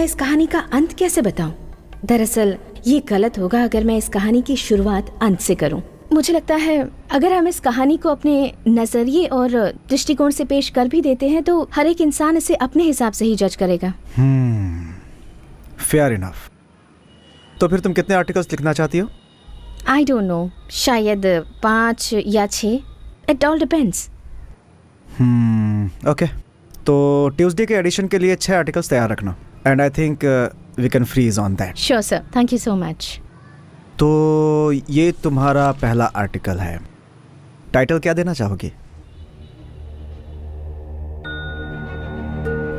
इस कहानी का अंत कैसे बताऊं? दरअसल ये गलत होगा अगर मैं इस कहानी की शुरुआत अंत से करूं। मुझे लगता है अगर हम इस कहानी को अपने नजरिए और दृष्टिकोण से पेश कर भी देते हैं तो हर एक इंसान इसे अपने हिसाब से ही जज करेगा। Fair enough. तो फिर तुम कितने आर्टिकल्स लिखना चाहती हो? आई डोंट नो, शायद 5 या 6। It all depends. ओके, तो ट्यूसडे के एडिशन के लिए 6 आर्टिकल्स तैयार रखना and I think we can freeze on that. Sure sir, thank you so much. तो ये तुम्हारा पहला आर्टिकल है। टाइटल क्या देना चाहोगी?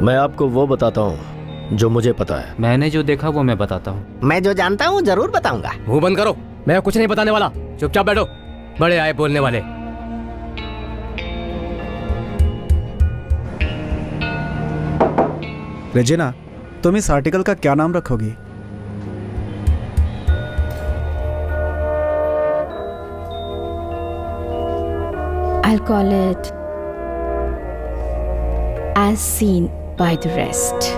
मैं आपको वो बताता हूँ जो मुझे पता है। मैंने जो देखा वो मैं बताता हूँ। मैं जो जानता हूँ जरूर बताऊंगा। मुंह बंद करो, मैं कुछ नहीं बताने वाला। चुपचाप बैठो, बड़े आए बोलने वाले। रेजिना, तुम इस आर्टिकल का क्या नाम रखोगी? I'll call it As Seen by the Rest.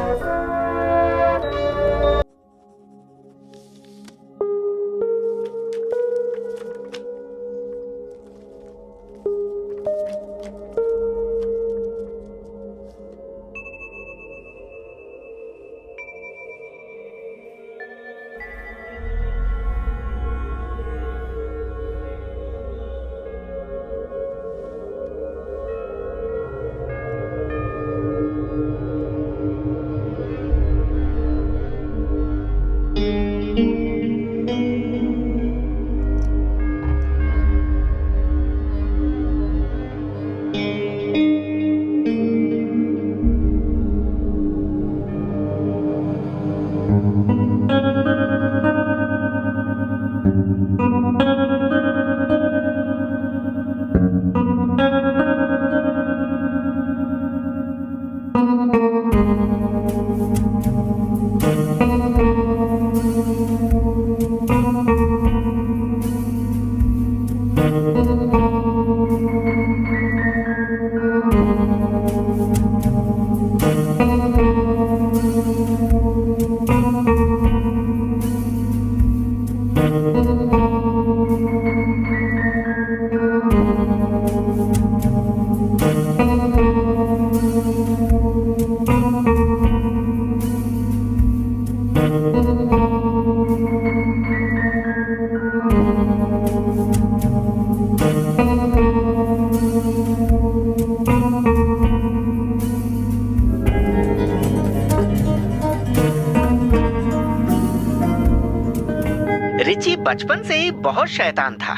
Richie बचपन से ही बहुत शैतान था।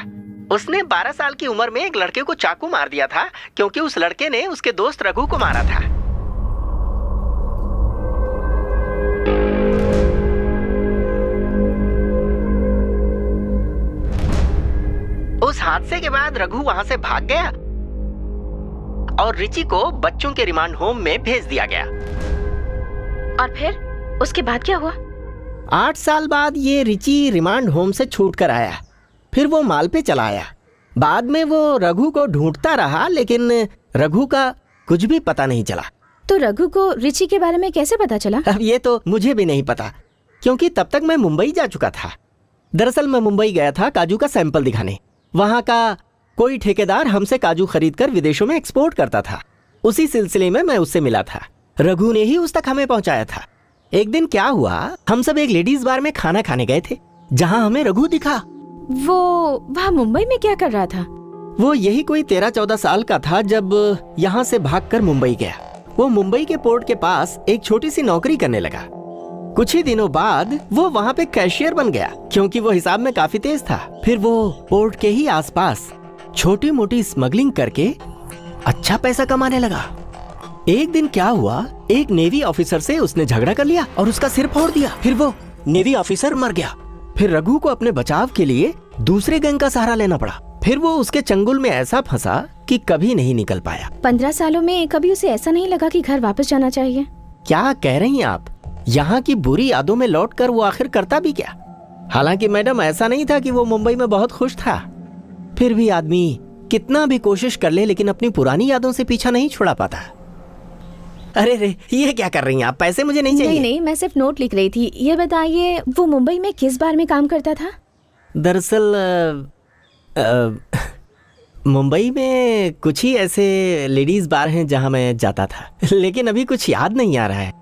उसने 12 साल की उम्र में एक लड़के को चाकू मार दिया था क्योंकि उस लड़के ने उसके दोस्त रघु को मारा था। उस हादसे के बाद रघु वहां से भाग गया और रिची को बच्चों के रिमांड होम में भेज दिया गया। और फिर उसके बाद क्या हुआ? 8 साल बाद ये रिची रिमांड होम से छूट कर आया। फिर वो माल पे चला आया। बाद में वो रघु को ढूंढता रहा लेकिन रघु का कुछ भी पता नहीं चला। तो रघु को रिची के बारे में कैसे पता चला? अब ये तो मुझे भी नहीं पता क्योंकि तब तक मैं मुंबई जा चुका था। दरअसल मैं मुंबई गया था काजू का सैंपल दिखाने। वहाँ का कोई ठेकेदार हमसे काजू खरीद कर विदेशों में एक्सपोर्ट करता था। उसी सिलसिले में मैं उससे मिला था। रघु ने ही उस तक हमें पहुंचाया था। एक दिन क्या हुआ, हम सब एक लेडीज बार में खाना खाने गए थे जहाँ हमें रघु दिखा। वो वहाँ मुंबई में क्या कर रहा था? वो यही कोई 13-14 साल का था जब यहाँ से भागकर मुंबई गया। वो मुंबई के पोर्ट के पास एक छोटी सी नौकरी करने लगा। कुछ ही दिनों बाद वो वहाँ पे कैशियर बन गया क्योंकि वो हिसाब में काफी तेज था। फिर वो पोर्ट के ही आसपास छोटी मोटी स्मगलिंग करके अच्छा पैसा कमाने लगा। एक दिन क्या हुआ, एक नेवी ऑफिसर से उसने झगड़ा कर लिया और उसका सिर फोड़ दिया। फिर वो नेवी ऑफिसर मर गया। फिर रघु को अपने बचाव के लिए दूसरे गैंग का सहारा लेना पड़ा। फिर वो उसके चंगुल में ऐसा फंसा कि कभी नहीं निकल पाया। 15 सालों में कभी उसे ऐसा नहीं लगा कि घर वापस जाना चाहिए? क्या कह रही हैं आप? यहाँ की बुरी यादों में लौटकर वो आखिर करता भी क्या? हालांकि मैडम ऐसा नहीं था कि वो मुंबई में बहुत खुश था। फिर भी आदमी कितना भी कोशिश कर ले लेकिन अपनी पुरानी यादों से पीछा नहीं छुड़ा पाता। अरे रे, ये क्या कर रही हैं आप? पैसे मुझे नहीं चाहिए। नहीं नहीं, मैं सिर्फ नोट लिख रही थी। ये बताइए, वो मुंबई में किस बार में काम करता था? दरअसल मुंबई में कुछ ही ऐसे लेडीज बार हैं जहां मैं जाता था, लेकिन अभी कुछ याद नहीं आ रहा है।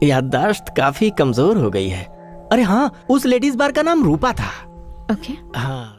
याददाश्त काफी कमजोर हो गई है। अरे हाँ, उस लेडीज बार का नाम रूपा था। ओके। हाँ।